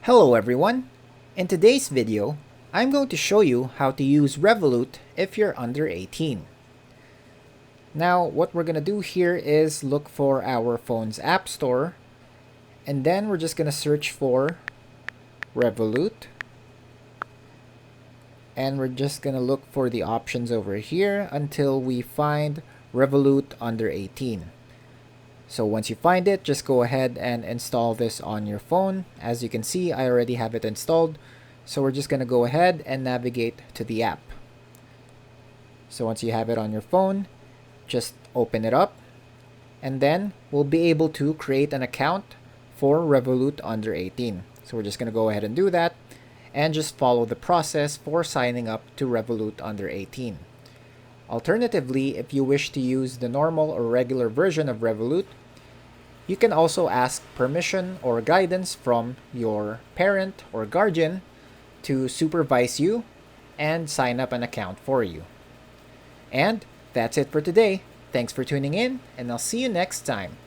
Hello everyone! In today's video, I'm going to show you how to use Revolut if you're under 18. Now, what we're going to do here is look for our phone's app store, and then we're just going to search for Revolut, and we're just going to look for the options over here until we find Revolut under 18. So once you find it, just go ahead and install this on your phone. As you can see, I already have it installed. So we're just going to go ahead and navigate to the app. So once you have it on your phone, just open it up. And then we'll be able to create an account for Revolut under 18. So we're just going to go ahead and do that and just follow the process for signing up to Revolut under 18. Alternatively, if you wish to use the normal or regular version of Revolut, you can also ask permission or guidance from your parent or guardian to supervise you and sign up an account for you. And that's it for today. Thanks for tuning in, and I'll see you next time.